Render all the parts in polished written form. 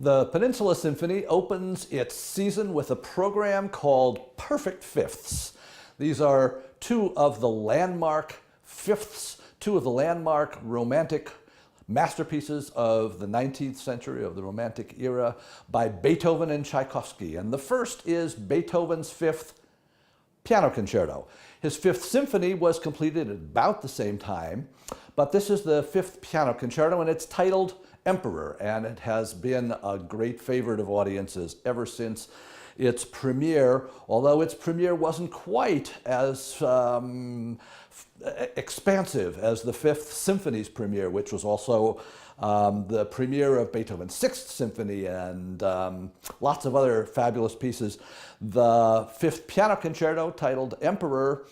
The Peninsula Symphony opens its season with a program called Perfect Fifths. These are two of the landmark fifths, two of the landmark romantic masterpieces of the 19th century, of the Romantic era, by Beethoven and Tchaikovsky. And the first is Beethoven's Fifth Piano Concerto. His Fifth Symphony was completed at about the same time, but this is the Fifth Piano Concerto, and it's titled Emperor, and it has been a great favorite of audiences ever since its premiere, although its premiere wasn't quite as expansive as the Fifth Symphony's premiere, which was also the premiere of Beethoven's Sixth Symphony and lots of other fabulous pieces. The Fifth Piano Concerto, titled Emperor,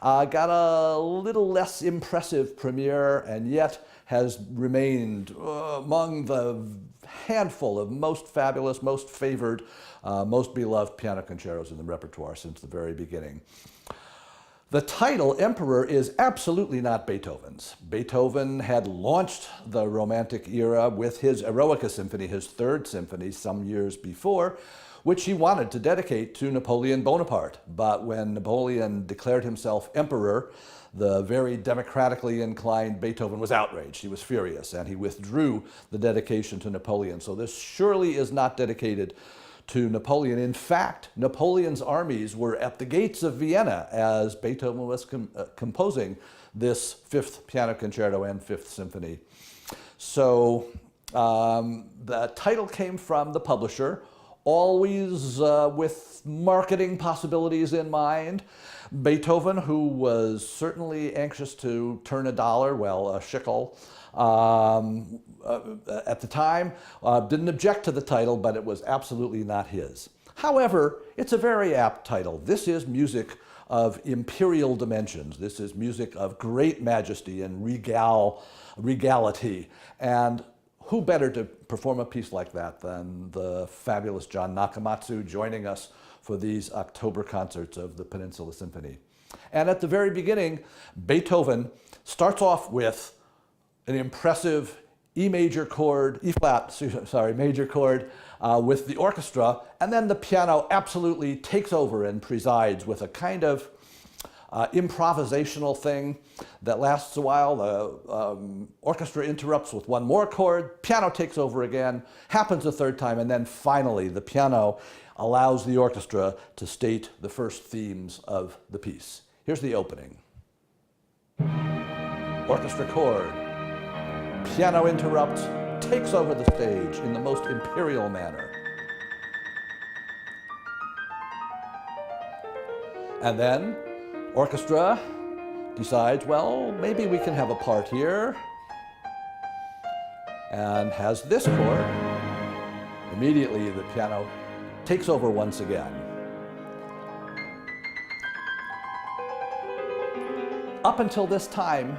got a little less impressive premiere, and yet has remained among the handful of most fabulous, most favored, most beloved piano concertos in the repertoire since the very beginning. The title, Emperor, is absolutely not Beethoven's. Beethoven had launched the Romantic era with his Eroica Symphony, his Third Symphony, some years before, which he wanted to dedicate to Napoleon Bonaparte. But when Napoleon declared himself emperor, the very democratically inclined Beethoven was outraged. He was furious, and he withdrew the dedication to Napoleon. So this surely is not dedicated to Napoleon. In fact, Napoleon's armies were at the gates of Vienna as Beethoven was composing this Fifth Piano Concerto and Fifth Symphony. So the title came from the publisher, always with marketing possibilities in mind. Beethoven, who was certainly anxious to turn a dollar, well, a shekel, at the time, didn't object to the title, but it was absolutely not his. However, it's a very apt title. This is music of imperial dimensions. This is music of great majesty and regality. And who better to perform a piece like that than the fabulous John Nakamatsu joining us for these October concerts of the Peninsula Symphony. And at the very beginning, Beethoven starts off with an impressive E major chord, major chord with the orchestra, and then the piano absolutely takes over and presides with a kind of improvisational thing that lasts a while. The orchestra interrupts with one more chord, piano takes over again, happens a third time, and then finally the piano allows the orchestra to state the first themes of the piece. Here's the opening. Orchestra chord, piano interrupts, takes over the stage in the most imperial manner. And then orchestra decides, well, maybe we can have a part here, and has this chord. Immediately the piano takes over once again. Up until this time,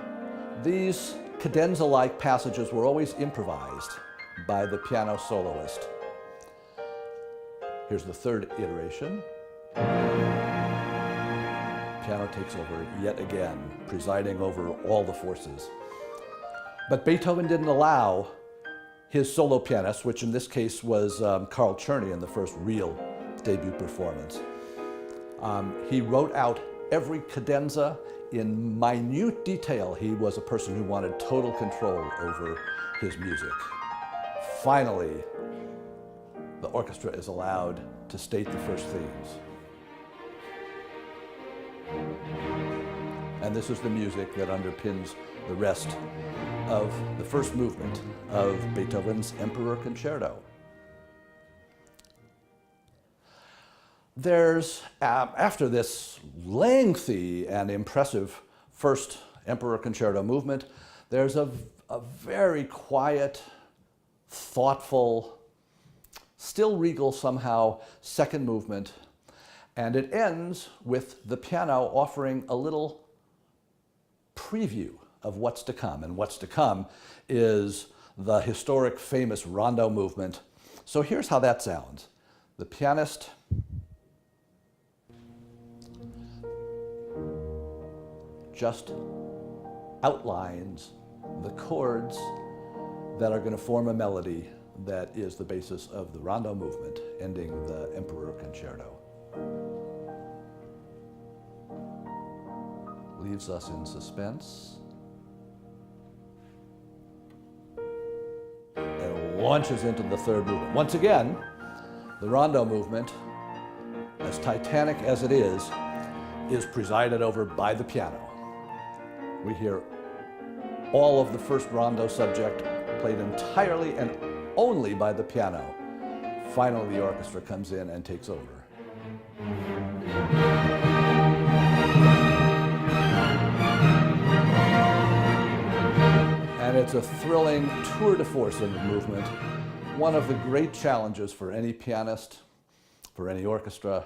these cadenza-like passages were always improvised by the piano soloist. Here's the third iteration. Piano takes over yet again, presiding over all the forces. But Beethoven didn't allow his solo pianist, which in this case was Carl Czerny in the first real debut performance. He wrote out every cadenza in minute detail. He was a person who wanted total control over his music. Finally, the orchestra is allowed to state the first themes. And this is the music that underpins the rest of the first movement of Beethoven's Emperor Concerto. There's, after this lengthy and impressive first Emperor Concerto movement, there's a very quiet, thoughtful, still regal somehow, second movement. And it ends with the piano offering a little preview of what's to come. And what's to come is the historic, famous rondo movement. So here's how that sounds. The pianist just outlines the chords that are going to form a melody that is the basis of the Rondo movement, ending the Emperor Concerto. Leaves us in suspense. And launches into the third movement. Once again, the Rondo movement, as titanic as it is presided over by the piano. We hear all of the first Rondo subject played entirely and only by the piano. Finally, the orchestra comes in and takes over. And it's a thrilling tour de force in the movement, one of the great challenges for any pianist, for any orchestra,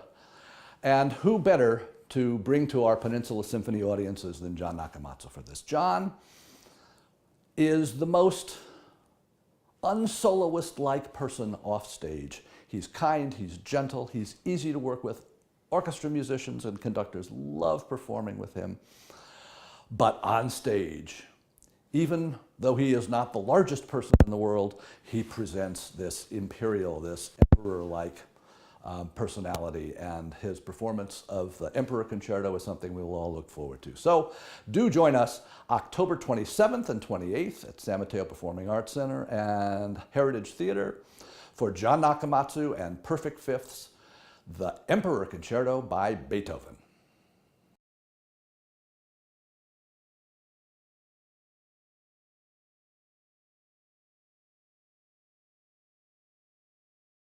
and who better to bring to our Peninsula Symphony audiences than John Nakamatsu for this. John is the most unsoloist-like person off stage. He's kind, he's gentle, he's easy to work with. Orchestra musicians and conductors love performing with him. But on stage, even though he is not the largest person in the world, he presents this imperial, this emperor-like personality, and his performance of the Emperor Concerto is something we will all look forward to. So do join us October 27th and 28th at San Mateo Performing Arts Center and Heritage Theater for John Nakamatsu and Perfect Fifths, the Emperor Concerto by Beethoven.